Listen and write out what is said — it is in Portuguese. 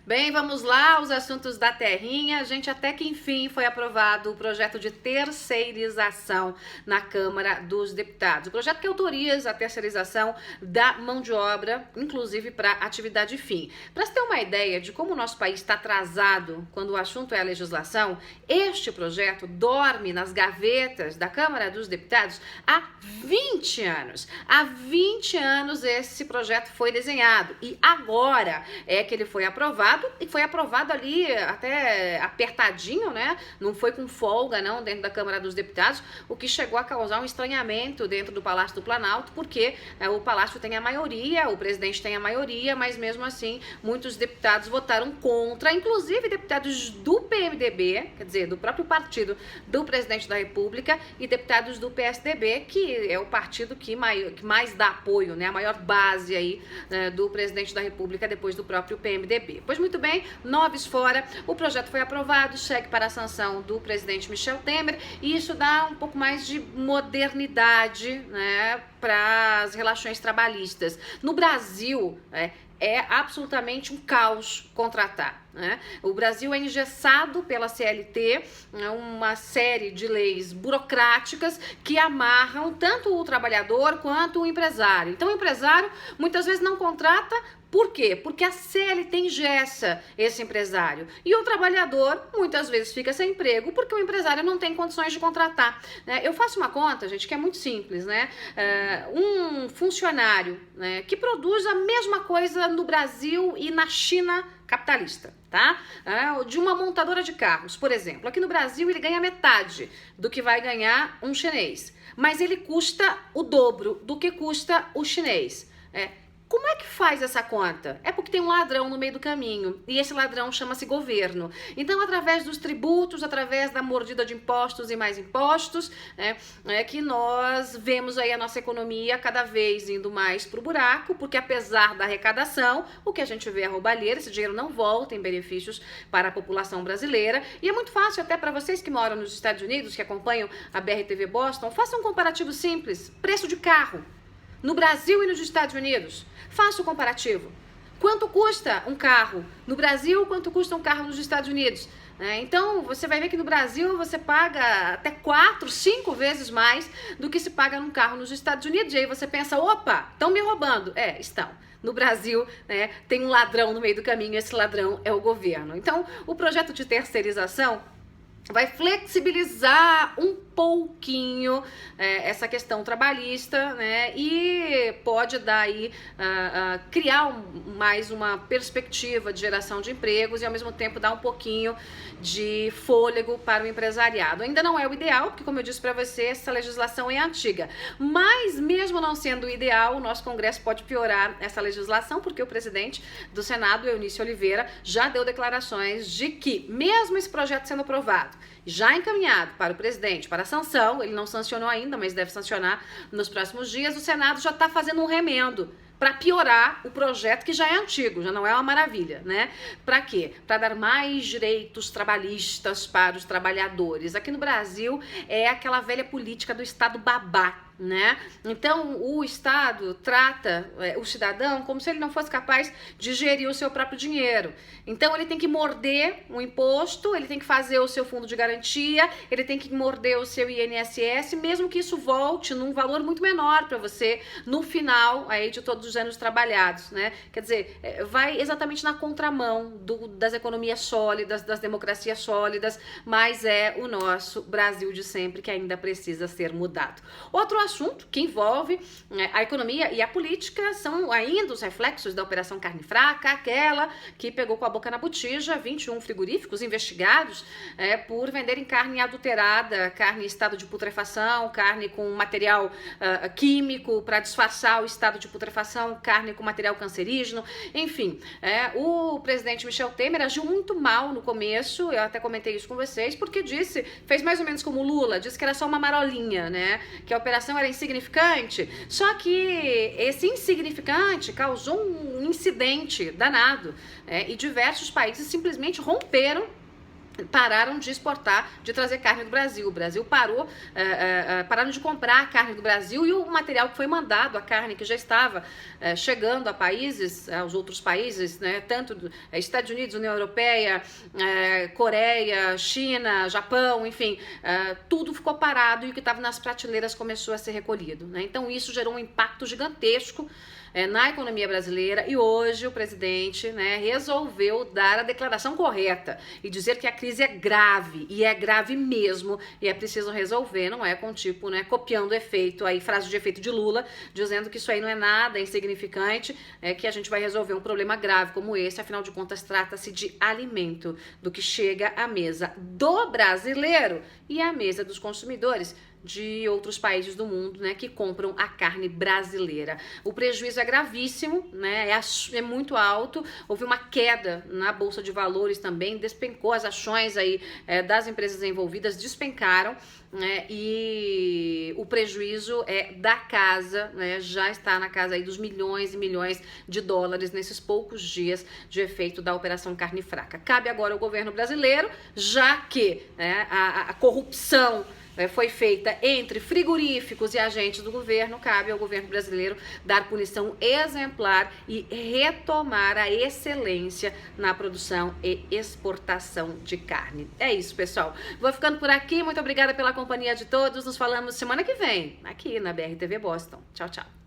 Bem, vamos lá, os assuntos da terrinha. Gente, até que enfim foi aprovado o projeto de terceirização na Câmara dos Deputados. O projeto que autoriza a terceirização da mão de obra, inclusive para atividade fim. Para se ter uma ideia de como o nosso país está atrasado quando o assunto é a legislação, este projeto dorme nas gavetas da Câmara dos Deputados há 20 anos. Há 20 anos esse projeto foi desenhado e agora é que ele foi aprovado. E foi aprovado ali até apertadinho, né? Não foi com folga, não, dentro da Câmara dos Deputados, o que chegou a causar um estranhamento dentro do Palácio do Planalto, porque o Palácio tem a maioria, o presidente tem a maioria, mas mesmo assim muitos deputados votaram contra, inclusive deputados do PMDB, quer dizer, do próprio partido do presidente da República, e deputados do PSDB, que é o partido que mais dá apoio, né? A maior base aí do presidente da República depois do próprio PMDB. Pois muito bem, noves fora, o projeto foi aprovado, segue para a sanção do presidente Michel Temer e isso dá um pouco mais de modernidade, né, para as relações trabalhistas. No Brasil, é absolutamente um caos contratar, né? O Brasil é engessado pela CLT, uma série de leis burocráticas que amarram tanto o trabalhador quanto o empresário. Então o empresário muitas vezes não contrata. Por quê? Porque a CLT engessa esse empresário. E o trabalhador muitas vezes fica sem emprego porque o empresário não tem condições de contratar. Eu faço uma conta, gente, que é muito simples, né? Um funcionário, né, que produz a mesma coisa no Brasil e na China capitalista, tá? De uma montadora de carros, por exemplo. Aqui no Brasil ele ganha metade do que vai ganhar um chinês. Mas ele custa o dobro do que custa o chinês. Como é que faz essa conta? É porque tem um ladrão no meio do caminho e esse ladrão chama-se governo. Então, através dos tributos, através da mordida de impostos e mais impostos, é que nós vemos aí a nossa economia cada vez indo mais pro buraco, porque apesar da arrecadação, o que a gente vê é roubalheira, esse dinheiro não volta em benefícios para a população brasileira. E é muito fácil até para vocês que moram nos Estados Unidos, que acompanham a BRTV Boston, façam um comparativo simples, preço de carro. No Brasil e nos Estados Unidos, faça o comparativo. Quanto custa um carro no Brasil, quanto custa um carro nos Estados Unidos? Então, você vai ver que no Brasil você paga até 4, 5 vezes mais do que se paga num carro nos Estados Unidos. E aí você pensa, opa, estão me roubando. Estão. No Brasil, tem um ladrão no meio do caminho, esse ladrão é o governo. Então, o projeto de terceirização vai flexibilizar um pouquinho essa questão trabalhista, né? E pode dar aí, criar mais uma perspectiva de geração de empregos e ao mesmo tempo dar um pouquinho de fôlego para o empresariado. Ainda não é o ideal, porque como eu disse para você, essa legislação é antiga. Mas mesmo não sendo o ideal, o nosso Congresso pode piorar essa legislação, porque o presidente do Senado, Eunício Oliveira, já deu declarações de que, mesmo esse projeto sendo aprovado, já encaminhado para o presidente, para a sanção, ele não sancionou ainda, mas deve sancionar nos próximos dias, o Senado já está fazendo um remendo para piorar o projeto que já é antigo, já não é uma maravilha, né? Para quê? Para dar mais direitos trabalhistas para os trabalhadores. Aqui no Brasil é aquela velha política do Estado babá, né? Então o Estado trata o cidadão como se ele não fosse capaz de gerir o seu próprio dinheiro. Então ele tem que morder o imposto, ele tem que fazer o seu fundo de garantia, ele tem que morder o seu INSS, mesmo que isso volte num valor muito menor para você no final aí de todos os anos trabalhados, né? Quer dizer, vai exatamente na contramão das economias sólidas, das democracias sólidas, mas é o nosso Brasil de sempre que ainda precisa ser mudado. Outro assunto que envolve a economia e a política são ainda os reflexos da Operação Carne Fraca, aquela que pegou com a boca na botija 21 frigoríficos investigados por venderem carne adulterada, carne em estado de putrefação, carne com material químico para disfarçar o estado de putrefação, carne com material cancerígeno, enfim. O presidente Michel Temer agiu muito mal no começo, eu até comentei isso com vocês, porque fez mais ou menos como o Lula, disse que era só uma marolinha, né? Que a operação era insignificante, só que esse insignificante causou um incidente danado, e diversos países simplesmente romperam pararam de exportar, de trazer carne do Brasil. O Brasil pararam de comprar a carne do Brasil e o material que foi mandado, a carne que já estava chegando a países, aos outros países, né, tanto Estados Unidos, União Europeia, Coreia, China, Japão, enfim, tudo ficou parado e o que estava nas prateleiras começou a ser recolhido, né? Então isso gerou um impacto gigantesco na economia brasileira e hoje o presidente, né, resolveu dar a declaração correta e dizer que a crise é grave e é grave mesmo e é preciso resolver, não é com tipo, né, copiando efeito aí, frase de efeito de Lula, dizendo que isso aí não é nada, é insignificante, que a gente vai resolver um problema grave como esse, afinal de contas trata-se de alimento, do que chega à mesa do brasileiro e à mesa dos consumidores de outros países do mundo, né, que compram a carne brasileira. O prejuízo é gravíssimo, né, é muito alto, houve uma queda na Bolsa de Valores também, despencou as ações aí das empresas envolvidas, despencaram, né, e o prejuízo da casa, né, já está na casa aí dos milhões e milhões de dólares nesses poucos dias de efeito da Operação Carne Fraca. Cabe agora ao governo brasileiro, já que, né, a corrupção foi feita entre frigoríficos e agentes do governo, cabe ao governo brasileiro dar punição exemplar e retomar a excelência na produção e exportação de carne. É isso, pessoal. Vou ficando por aqui. Muito obrigada pela companhia de todos. Nos falamos semana que vem, aqui na BR TV Boston. Tchau, tchau.